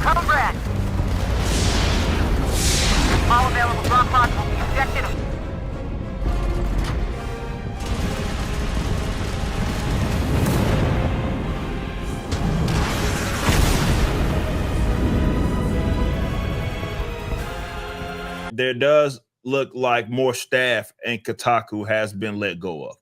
Comrade! All available drop pods will be ejected. There does look like more staff and Kotaku has been let go of.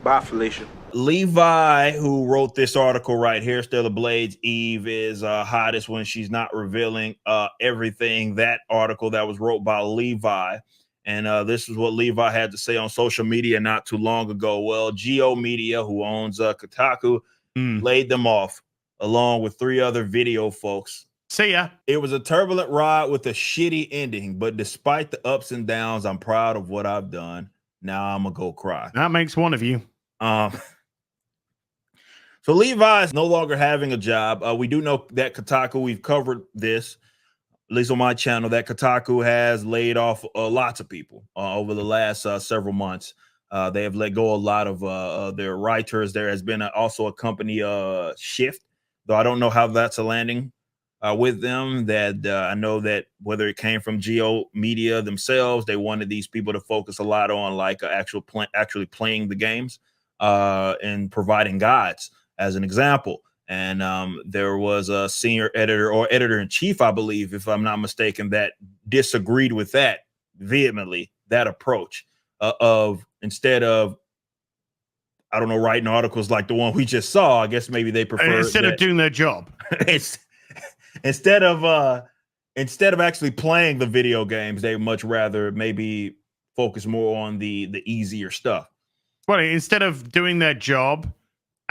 Bye, Felicia. Levi, who wrote this article right here, Still the Blades Eve is hottest when she's not revealing everything. That article that was wrote by Levi. And this is what Levi had to say on social media not too long ago. Well, Geo Media, who owns Kotaku, laid them off along with 3 other video folks. See ya. It was a turbulent ride with a shitty ending, but despite the ups and downs, I'm proud of what I've done. Now I'm gonna go cry. That makes one of you. So Levi is no longer having a job. We do know that Kotaku, we've covered this, at least on my channel, that Kotaku has laid off lots of people over the last several months. They have let go a lot of their writers. There has been also a company shift, though I don't know how that's landing with them. That I know that whether it came from Geo Media themselves, they wanted these people to focus a lot on like actually playing the games and providing guides as an example. And there was a senior editor or editor-in-chief, I believe, if I'm not mistaken, that disagreed with that vehemently, that approach of instead of, I don't know, writing articles like the one we just saw, I guess maybe they prefer instead of doing their job. instead of actually playing the video games, they much rather maybe focus more on the easier stuff. Well, instead of doing their job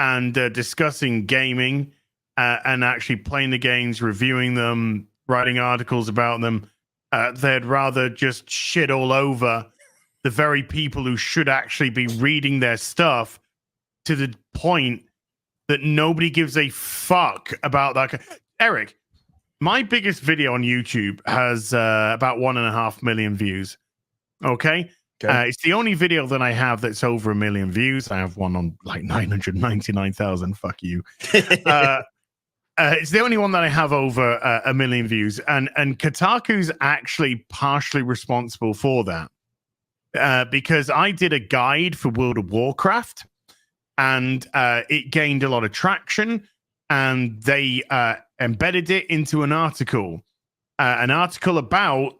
and discussing gaming and actually playing the games, reviewing them, writing articles about them, they'd rather just shit all over the very people who should actually be reading their stuff, to the point that nobody gives a fuck about that. Eric, my biggest video on YouTube has about 1.5 million views. Okay. It's the only video that I have that's over 1 million views. I have one on like 999,000. Fuck you. It's the only one that I have over 1 million views, and Kotaku's actually partially responsible for that because I did a guide for World of Warcraft, and it gained a lot of traction, and they embedded it into an article about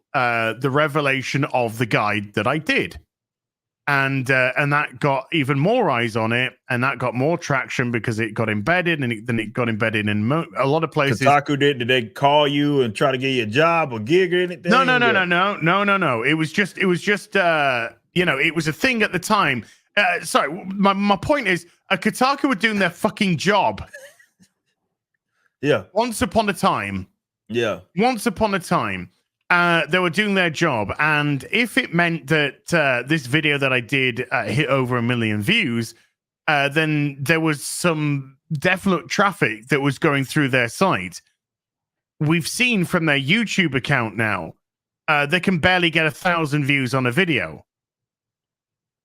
the revelation of the guide that I did. And that got even more eyes on it, and that got more traction because it got embedded, and then it got embedded in a lot of places. Kotaku did they call you and try to get you a job or gig or anything? No. It was just it was a thing at the time. Sorry, my point is, Kotaku were doing their fucking job. Yeah. Once upon a time. They were doing their job, and if it meant that this video that I did hit over 1 million views, then there was some definite traffic that was going through their site. We've seen from their YouTube account now, they can barely get 1,000 views on a video.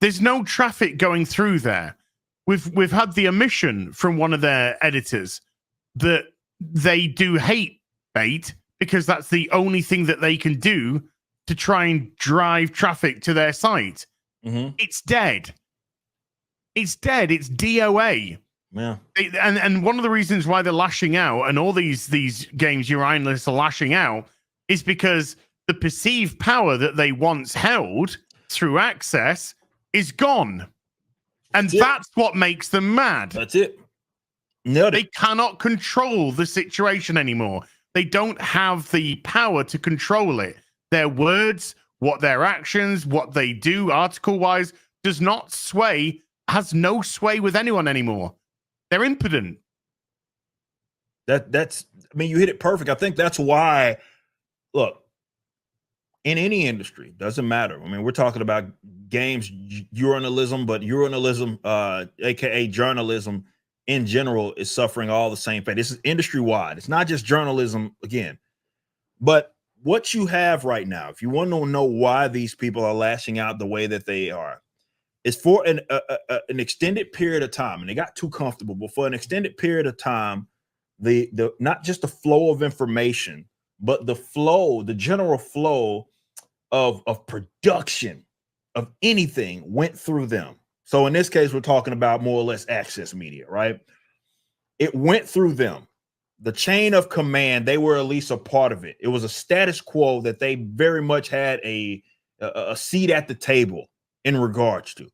There's no traffic going through there. We've had the omission from one of their editors that they do hate bait, because that's the only thing that they can do to try and drive traffic to their site. Mm-hmm. It's dead. It's dead. It's DOA. Yeah. And one of the reasons why they're lashing out, and all these games your analysts are lashing out, is because the perceived power that they once held through access is gone. And that's what makes them mad. That's it. No, they cannot control the situation anymore. They don't have the power to control it. Their words, what their actions, what they do article-wise, does not sway, has no sway with anyone anymore. They're impotent. That's I mean, you hit it perfect. I think that's why, look, in any industry, doesn't matter. I mean, we're talking about games, journalism, but journalism, aka journalism, in general, is suffering all the same fate. This is industry-wide. It's not just journalism, again. But what you have right now, if you want to know why these people are lashing out the way that they are, is for an extended period of time, and they got too comfortable, but for an extended period of time, the not just the flow of information, but the general flow of production of anything went through them. So in this case, we're talking about more or less access media, right? It went through them. The chain of command, they were at least a part of it. It was a status quo that they very much had a seat at the table in regards to.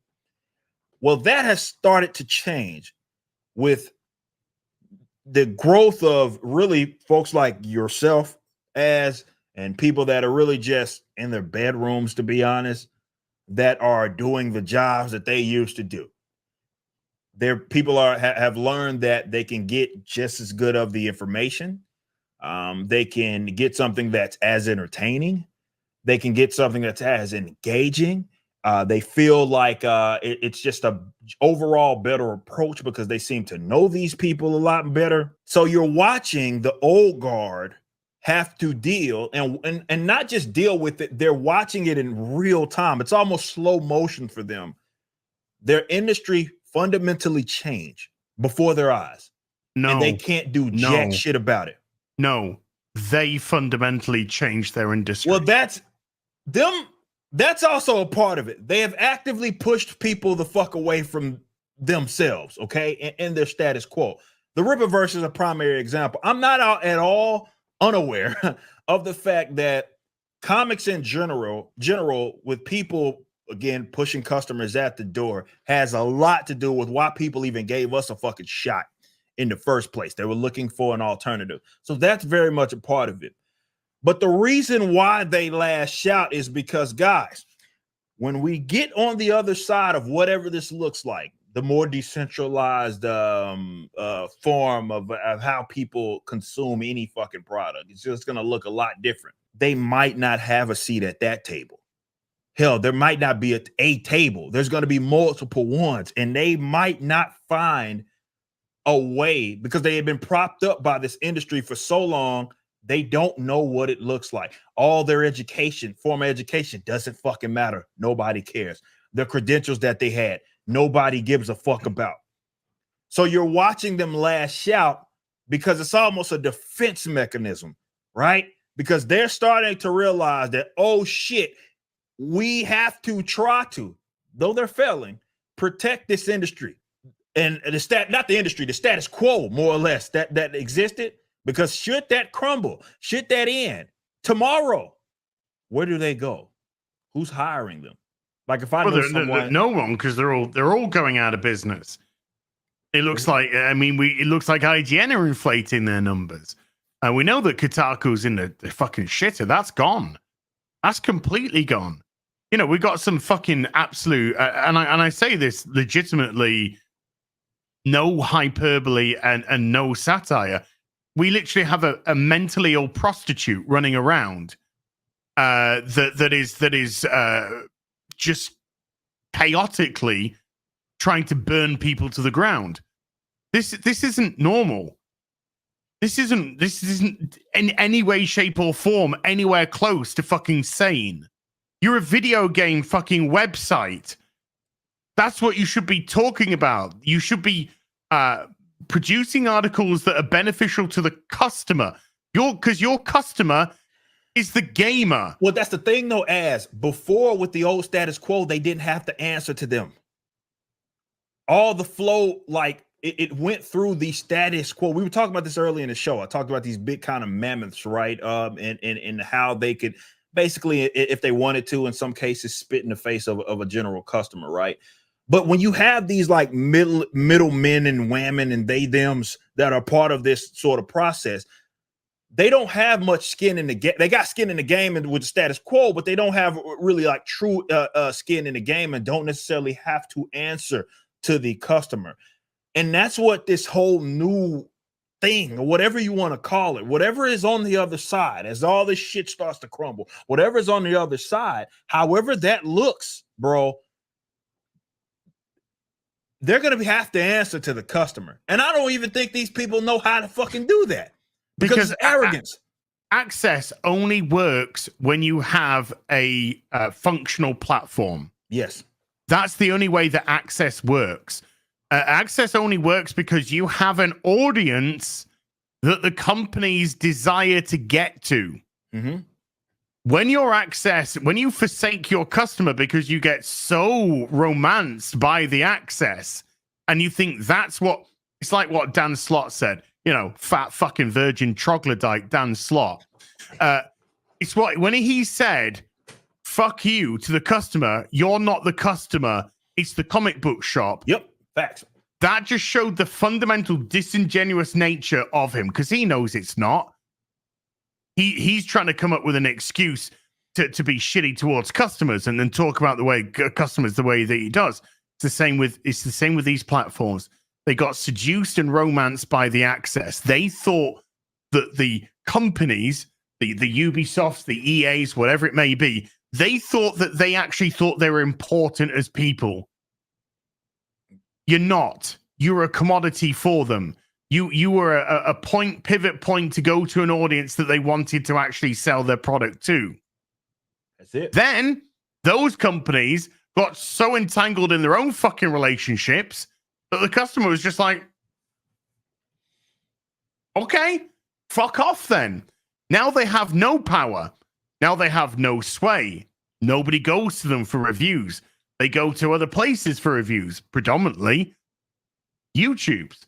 Well, that has started to change with the growth of really folks like yourself and people that are really just in their bedrooms, to be honest, that are doing the jobs that they used to do. People have learned that they can get just as good of the information. They can get something that's as entertaining. They can get something that's as engaging. They feel like it's just a overall better approach because they seem to know these people a lot better. So you're watching the old guard have to deal and not just deal with it. They're watching it in real time. It's almost slow motion for them. Their industry fundamentally changed before their eyes. No, and they can't do jack shit about it. No, they fundamentally changed their industry. Well, that's them. That's also a part of it. They have actively pushed people the fuck away from themselves, okay, and their status quo. The Rippaverse is a primary example. I'm not at all unaware of the fact that comics in general, with people, again, pushing customers at the door, has a lot to do with why people even gave us a fucking shot in the first place. They were looking for an alternative. So that's very much a part of it. But the reason why they lash out is because, guys, when we get on the other side of whatever this looks like, the more decentralized form of how people consume any fucking product, it's just going to look a lot different. They might not have a seat at that table. Hell, there might not be a table. There's going to be multiple ones, and they might not find a way because they have been propped up by this industry for so long. They don't know what it looks like. All their education, formal education, doesn't fucking matter. Nobody cares. The credentials that they had, nobody gives a fuck about. So you're watching them lash out because it's almost a defense mechanism, right? Because they're starting to realize that, oh shit, we have to try to, though they're failing, protect this industry and the status quo, more or less, that existed. Because should that crumble, should that end tomorrow, where do they go? Who's hiring them? Like if I know someone, no one, because they're all going out of business. It looks like it looks like IGN are inflating their numbers, and we know that Kotaku's in the fucking shitter. That's gone. That's completely gone. You know, we got some fucking absolute, and I say this legitimately, no hyperbole and no satire. We literally have a mentally ill prostitute running around that is just chaotically trying to burn people to the ground. This isn't normal. This isn't in any way, shape, or form anywhere close to fucking sane. You're a video game fucking website. That's what you should be talking about. You should be producing articles that are beneficial to the customer. Because your customer is the gamer. Well, that's the thing, though. As before with the old status quo, they didn't have to answer to them. All the flow, like it went through the status quo. We were talking about this earlier in the show. I talked about these big kind of mammoths, right? And how they could basically, if they wanted to, in some cases, spit in the face of a general customer, right? But when you have these like middle men and women and they thems that are part of this sort of process, they don't have much skin in the game. They got skin in the game and with the status quo, but they don't have really like true skin in the game and don't necessarily have to answer to the customer. And that's what this whole new thing, or whatever you want to call it, whatever is on the other side, as all this shit starts to crumble, whatever is on the other side, however that looks, bro, they're going to have to answer to the customer. And I don't even think these people know how to fucking do that because it's arrogance. Access only works when you have a functional platform. Yes. That's the only way that access works. Access only works because you have an audience that the companies desire to get to. Mm-hmm. When you forsake your customer because you get so romanced by the access, and you think that's what it's like, what Dan Slott said, fat fucking virgin troglodyte Dan Slott. It's what when he said, "Fuck you" to the customer. You're not the customer. It's the comic book shop. Yep, facts. That just showed the fundamental disingenuous nature of him, because he knows it's not. He's trying to come up with an excuse to be shitty towards customers and then talk about the way customers the way that he does. It's the same with these platforms. They got seduced and romanced by the access. They thought that the companies, the Ubisofts, the EAs, whatever it may be, they thought that they actually thought they were important as people. You're not. You're a commodity for them. You were a pivot point to go to an audience that they wanted to actually sell their product to. That's it. Then those companies got so entangled in their own fucking relationships that the customer was just like, okay, fuck off then. Now they have no power. Now they have no sway. Nobody goes to them for reviews. They go to other places for reviews, predominantly YouTube's.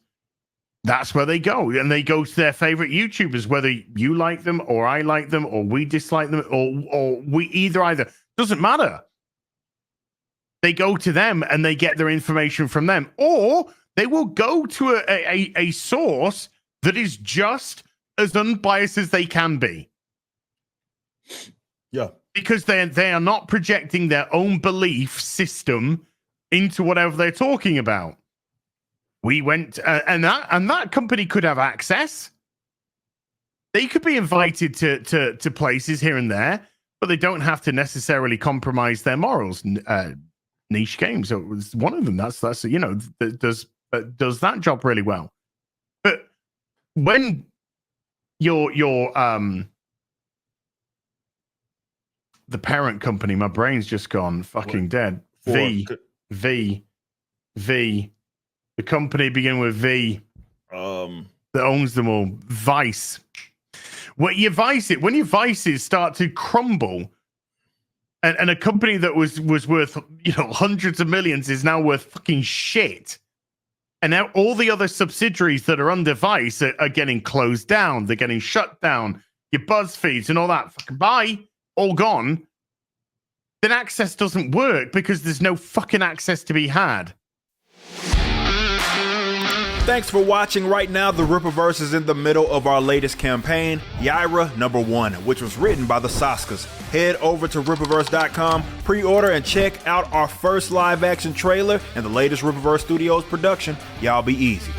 That's where they go. And they go to their favorite YouTubers, whether you like them or I like them or we dislike them or we either. Doesn't matter. They go to them and they get their information from them. Or they will go to a source that is just as unbiased as they can be. Yeah. Because they are not projecting their own belief system into whatever they're talking about. We went and that company could have access. They could be invited to places here and there, but they don't have to necessarily compromise their morals. Niche Games, so it was one of them. That's that does that job really well. But when your the parent company, my brain's just gone fucking dead. V. The company beginning with V. That owns them all. Vice. When your vices start to crumble, and a company that was worth hundreds of millions is now worth fucking shit. And now all the other subsidiaries that are under Vice are getting closed down. They're getting shut down. Your BuzzFeeds and all that. Fucking bye. All gone. Then access doesn't work because there's no fucking access to be had. Thanks for watching. Right now, the Rippaverse is in the middle of our latest campaign, Yaira #1, which was written by the Saskas. Head over to Rippaverse.com, pre-order, and check out our first live-action trailer and the latest Rippaverse Studios production, Y'all Be Easy.